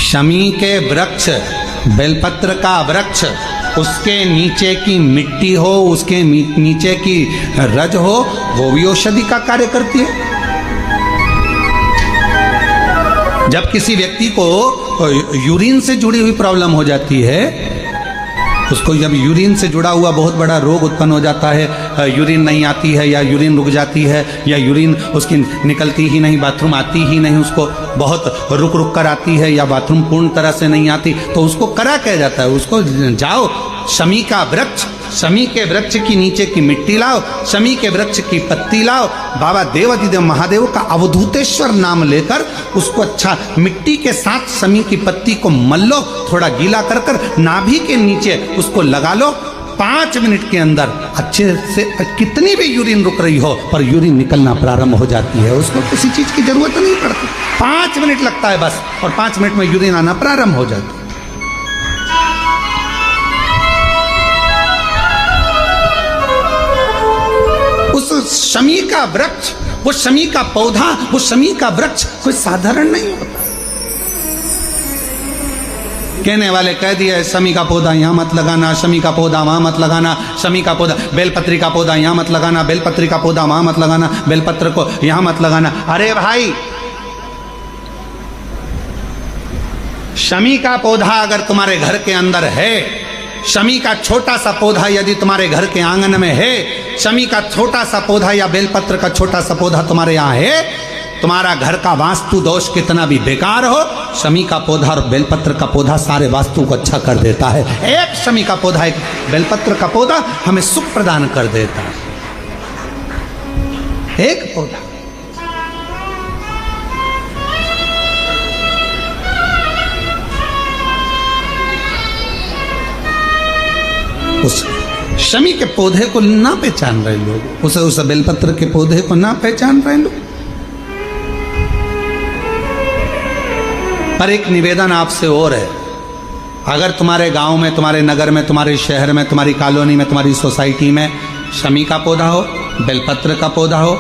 शमी के वृक्ष, बेलपत्र का वृक्ष, उसके नीचे की मिट्टी हो, उसके नीचे की रज हो, वो भी औषधि का कार्य करती है। जब किसी व्यक्ति को यूरिन से जुड़ी हुई प्रॉब्लम हो जाती है, उसको जब यूरिन से जुड़ा हुआ बहुत बड़ा रोग उत्पन्न हो जाता है, यूरिन नहीं आती है या यूरिन रुक जाती है या यूरिन उसकी निकलती ही नहीं, बाथरूम आती ही नहीं, उसको बहुत रुक रुक कर आती है या बाथरूम पूर्ण तरह से नहीं आती, तो उसको करा कहा जाता है, उसको जाओ शमी का वृक्ष, शमी के वृक्ष की नीचे की मिट्टी लाओ, शमी के वृक्ष की पत्ती लाओ, बाबा देवाधिदेव महादेव का अवधूतेश्वर नाम लेकर उसको अच्छा मिट्टी के साथ शमी की पत्ती को मल लो, थोड़ा गीला कर कर नाभि के नीचे उसको लगा लो। 5 मिनट के अंदर अच्छे से कितनी भी यूरिन रुक रही हो पर यूरिन निकलना प्रारंभ हो जाती है, उसको किसी चीज की जरूरत नहीं पड़ती। 5 मिनट लगता है बस, और 5 मिनट में यूरिन आना प्रारंभ हो जाती है। उस शमी का वृक्ष, वो शमी का पौधा, वो शमी का वृक्ष कोई साधारण नहीं होता। कहने वाले कह दिए शमी का पौधा यहां मत लगाना, शमी का पौधा वहां मत लगाना, शमी का पौधा, बेलपत्री का पौधा यहां मत लगाना, बेलपत्री का पौधा वहां मत लगाना, बेलपत्र को यहां मत लगाना। अरे भाई, शमी का पौधा अगर तुम्हारे घर के अंदर है, शमी का छोटा सा पौधा यदि तुम्हारे घर के आंगन में है, शमी का छोटा सा पौधा या बेलपत्र का छोटा सा पौधा तुम्हारे यहाँ है, तुम्हारा घर का वास्तु दोष कितना भी बेकार हो, शमी का पौधा और बेलपत्र का पौधा सारे वास्तु को अच्छा कर देता है। एक शमी का पौधा, एक बेलपत्र का पौधा हमें सुख प्रदान कर देता है। एक पौधा। उस शमी के पौधे को ना पहचान रहे लोग, उस बेलपत्र के पौधे को ना पहचान रहे लोग। पर एक निवेदन आपसे और है, अगर तुम्हारे गांव में, तुम्हारे नगर में, तुम्हारे शहर में, तुम्हारी कॉलोनी में, तुम्हारी सोसाइटी में शमी का पौधा हो, बेलपत्र का पौधा हो,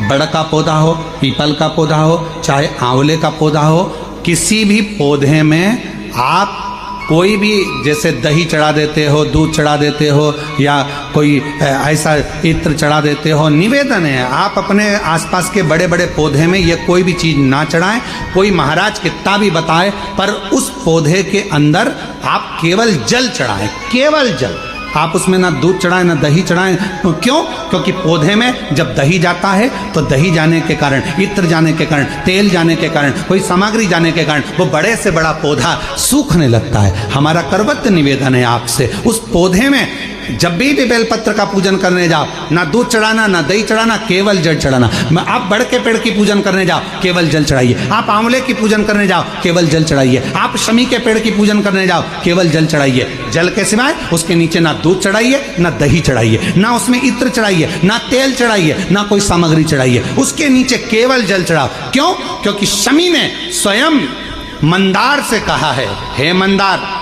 बड़ का पौधा हो, पीपल का पौधा हो, चाहे आंवले का पौधा हो, किसी भी पौधे में आप कोई भी, जैसे दही चढ़ा देते हो, दूध चढ़ा देते हो या कोई ऐसा इत्र चढ़ा देते हो, निवेदन है आप अपने आसपास के बड़े बड़े पौधे में ये कोई भी चीज़ ना चढ़ाएं। कोई महाराज कितना भी बताए, पर उस पौधे के अंदर आप केवल जल चढ़ाएं, केवल जल। आप उसमें ना दूध चढ़ाएं ना दही चढ़ाएं। तो क्यों? क्योंकि पौधे में जब दही जाता है तो दही जाने के कारण, इत्र जाने के कारण, तेल जाने के कारण, कोई सामग्री जाने के कारण वो बड़े से बड़ा पौधा सूखने लगता है। हमारा करवत्य निवेदन है आपसे, उस पौधे में जब भी बेलपत्र का पूजन करने जाओ, ना दूध चढ़ाना ना दही चढ़ाना, केवल जल चढ़ाना। आप बड़ के पेड़ की पूजन करने जाओ, केवल जल चढ़ाइए। आप आंवले की पूजन करने जाओ, केवल जल चढ़ाइए। आप शमी के पेड़ की पूजन करने जाओ, केवल जल चढ़ाइए। जल के सिवाय उसके नीचे ना दूध चढ़ाइए ना दही चढ़ाइए, ना उसमें इत्र चढ़ाइए, ना तेल चढ़ाइए, ना कोई सामग्री चढ़ाइए, उसके नीचे केवल जल चढ़ाओ। क्यों? क्योंकि शमी ने स्वयं मंदार से कहा है, हे मंदार,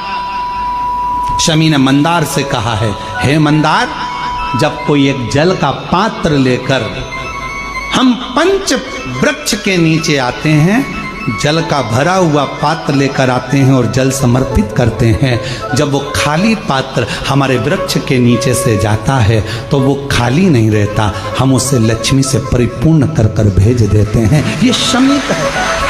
शमी ने मंदार से कहा है, हे मंदार, जब कोई एक जल का पात्र लेकर हम पंच वृक्ष के नीचे आते हैं, जल का भरा हुआ पात्र लेकर आते हैं और जल समर्पित करते हैं, जब वो खाली पात्र हमारे वृक्ष के नीचे से जाता है तो वो खाली नहीं रहता, हम उसे लक्ष्मी से परिपूर्ण कर कर भेज देते हैं। ये शमी कहता है।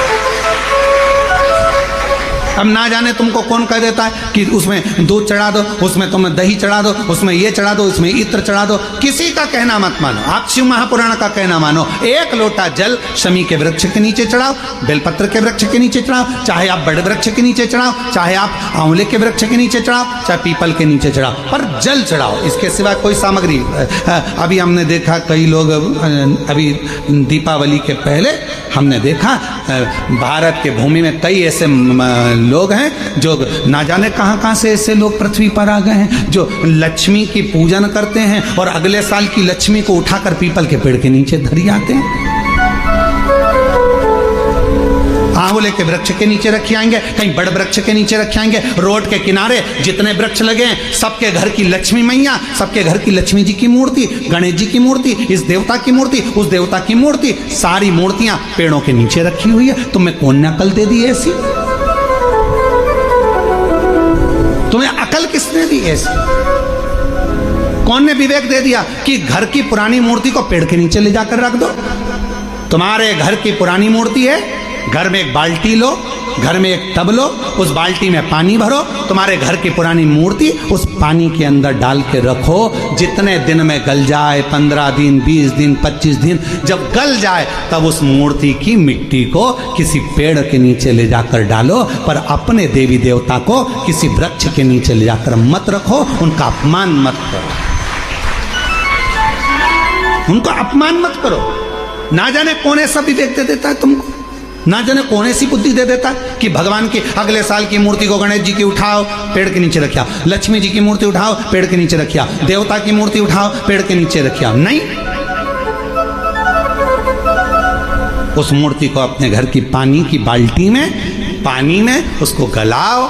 अब ना जाने तुमको कौन कह देता है कि उसमें दूध चढ़ा दो, उसमें तुम दही चढ़ा दो, उसमें ये चढ़ा दो, उसमें इत्र चढ़ा दो। किसी का कहना मत मानो, आप शिव महापुराण का कहना मानो। एक लोटा जल शमी के वृक्ष के नीचे चढ़ाओ, बेलपत्र के वृक्ष के नीचे चढ़ाओ, चाहे आप बड़े वृक्ष के नीचे चढ़ाओ, चाहे आप आंवले के वृक्ष के नीचे चढ़ाओ, चाहे पीपल के नीचे चढ़ाओ, पर जल चढ़ाओ। इसके सिवा कोई सामग्री। अभी हमने देखा कई लोग, अभी दीपावली के पहले हमने देखा भारत के भूमि में कई ऐसे लोग हैं जो ना जाने कहां कहां से ऐसे लोग पृथ्वी पर आ गए हैं जो लक्ष्मी की पूजन करते हैं और अगले साल की लक्ष्मी को उठाकर पीपल के पेड़ के नीचे धरी आते हैं, आंवले के वृक्ष के नीचे रखे आएंगे, कहीं बड़ वृक्ष के नीचे रखे आएंगे। रोड के किनारे जितने वृक्ष लगे हैं, सबके घर की लक्ष्मी मैया, सबके घर की लक्ष्मी जी की मूर्ति, गणेश जी की मूर्ति, इस देवता की मूर्ति, उस देवता की मूर्ति, सारी मूर्तियां पेड़ों के नीचे रखी हुई है। तुम्हें कौन ने अकल दे दी ऐसी? तुम्हें अकल किसने दी ऐसी? कौन ने विवेक दे दिया कि घर की पुरानी मूर्ति को पेड़ के नीचे ले जाकर रख दो? तुम्हारे घर की पुरानी मूर्ति है, घर में एक बाल्टी लो, घर में एक टब लो, उस बाल्टी में पानी भरो, तुम्हारे घर की पुरानी मूर्ति उस पानी के अंदर डाल के रखो। जितने दिन में गल जाए, 15 दिन, 20 दिन, 25 दिन, जब गल जाए तब उस मूर्ति की मिट्टी को किसी पेड़ के नीचे ले जाकर डालो, पर अपने देवी देवता को किसी वृक्ष के नीचे ले जाकर मत रखो, उनका अपमान मत करो, उनको अपमान मत करो। ना जाने कौन ऐसा विवेक दे देता है तुमको, ना जाने कौन ऐसी बुद्धि दे देता है कि भगवान की अगले साल की मूर्ति को गणेश जी की उठाओ, पेड़ के नीचे रखिया, लक्ष्मी जी की मूर्ति उठाओ, पेड़ के नीचे रखिया, देवता की मूर्ति उठाओ, पेड़ के नीचे रखिया। नहीं, उस मूर्ति को अपने घर की पानी की बाल्टी में, पानी में उसको गलाओ,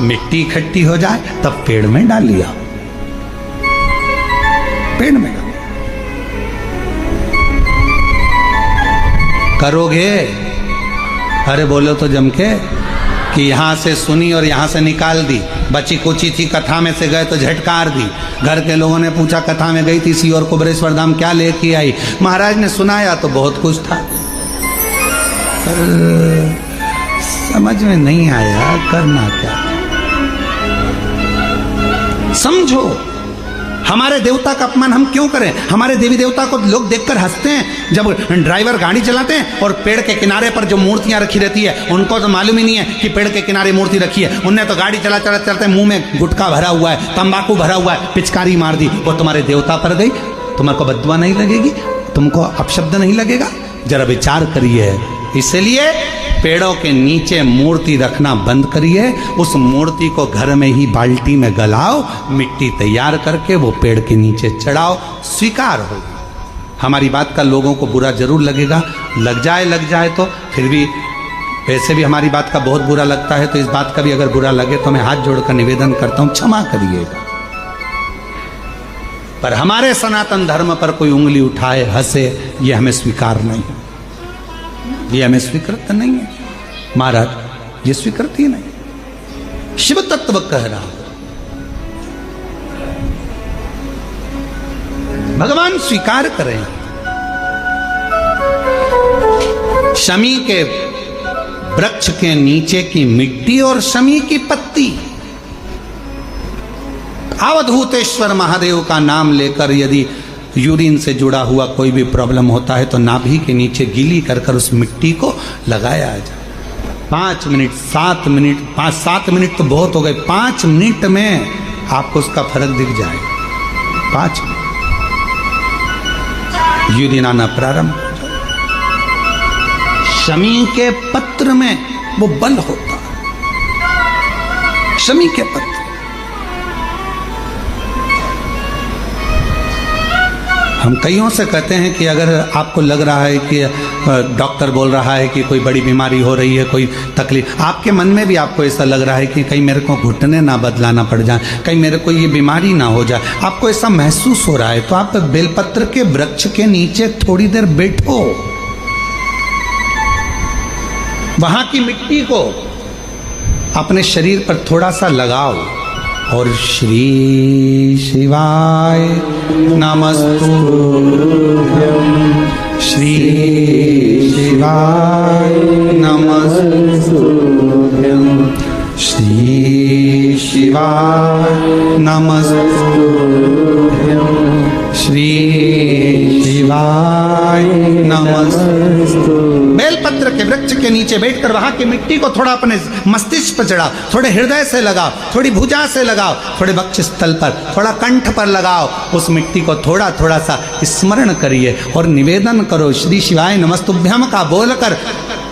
मिट्टी इकट्ठी हो जाए, तब पेड़ में डाल लिया, पेड़ में डाल। करोगे? अरे बोलो तो जम के कि यहाँ से सुनी और यहाँ से निकाल दी, बची कुची थी, कथा में से गए तो झटकार दी। घर के लोगों ने पूछा कथा में गई थी सी और कुबरेश्वर धाम क्या लेके आई? महाराज ने सुनाया तो बहुत कुछ था, पर समझ में नहीं आया करना क्या। समझो, हमारे देवता का अपमान हम क्यों करें? हमारे देवी देवता को लोग देखकर हंसते हैं। जब ड्राइवर गाड़ी चलाते हैं और पेड़ के किनारे पर जो मूर्तियां रखी रहती है, उनको तो मालूम ही नहीं है कि पेड़ के किनारे मूर्ति रखी है। उनने तो गाड़ी चलाते मुंह में गुटखा भरा हुआ है, तंबाकू भरा हुआ है, पिचकारी मार दी, वो तुम्हारे देवता पर गई। तुम्हारे को बददुआ नहीं लगेगी? तुमको अपशब्द नहीं लगेगा? जरा विचार करिए। इसलिए पेड़ों के नीचे मूर्ति रखना बंद करिए, उस मूर्ति को घर में ही बाल्टी में गलाओ, मिट्टी तैयार करके वो पेड़ के नीचे चढ़ाओ, स्वीकार हो। हमारी बात का लोगों को बुरा जरूर लगेगा, लग जाए तो फिर भी, वैसे भी हमारी बात का बहुत बुरा लगता है, तो इस बात का भी अगर बुरा लगे तो मैं हाथ जोड़कर निवेदन करता हूं, क्षमा करिएगा। पर हमारे सनातन धर्म पर कोई उंगली उठाए, हंसे, ये हमें स्वीकार नहीं है, ये हमें स्वीकृत नहीं है महाराज, ये स्वीकृत ही नहीं। शिव तत्व कह रहा, भगवान स्वीकार करें। शमी के वृक्ष के नीचे की मिट्टी और शमी की पत्ती, अवधूतेश्वर महादेव का नाम लेकर यदि यूरिन से जुड़ा हुआ कोई भी प्रॉब्लम होता है तो नाभि के नीचे गीली कर कर उस मिट्टी को लगाया जाए। 5 मिनट, 7 मिनट, 5-7 मिनट तो बहुत हो गए, 5 मिनट में आपको उसका फर्क दिख जाएगा। 5 मिनट यूरिन आना प्रारंभ हो जाए। शमी के पत्र में वो बल होता है, शमी के पत्र। हम कईयों से कहते हैं कि अगर आपको लग रहा है कि डॉक्टर बोल रहा है कि कोई बड़ी बीमारी हो रही है, कोई तकलीफ, आपके मन में भी आपको ऐसा लग रहा है कि कहीं मेरे को घुटने ना बदलाना पड़ जाए, कहीं मेरे को ये बीमारी ना हो जाए, आपको ऐसा महसूस हो रहा है, तो आप बेलपत्र के वृक्ष के नीचे थोड़ी देर बैठो, वहां की मिट्टी को अपने शरीर पर थोड़ा सा लगाओ और श्री शिवाय नमस्तुभ्यं, श्री शिवाय नमस्तुभ्यं, श्री शिवाय नमस्तुभ्यं, श्री शिवाय नमस्तुभ्यं। बेलपत्र के वृक्ष के नीचे बैठकर वहां की मिट्टी को थोड़ा अपने मस्तिष्क पर चढ़ाओ, थोड़े हृदय से लगाओ, थोड़ी भुजा से लगाओ, थोड़े वक्ष स्थल पर, थोड़ा कंठ पर लगाओ, उस मिट्टी को थोड़ा थोड़ा सा स्मरण करिए और निवेदन करो श्री शिवाय नमस्तुभ्यम का बोलकर।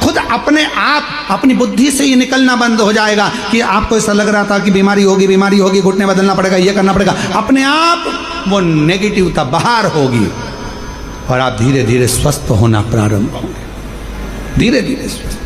खुद अपने आप अपनी बुद्धि से ये निकलना बंद हो जाएगा कि आपको ऐसा लग रहा था कि बीमारी होगी, घुटने बदलना पड़ेगा, ये करना पड़ेगा, अपने आप वो नेगेटिवता बाहर होगी और आप धीरे धीरे स्वस्थ होना प्रारंभ होंगे, धीरे धीरे स्वस्थ।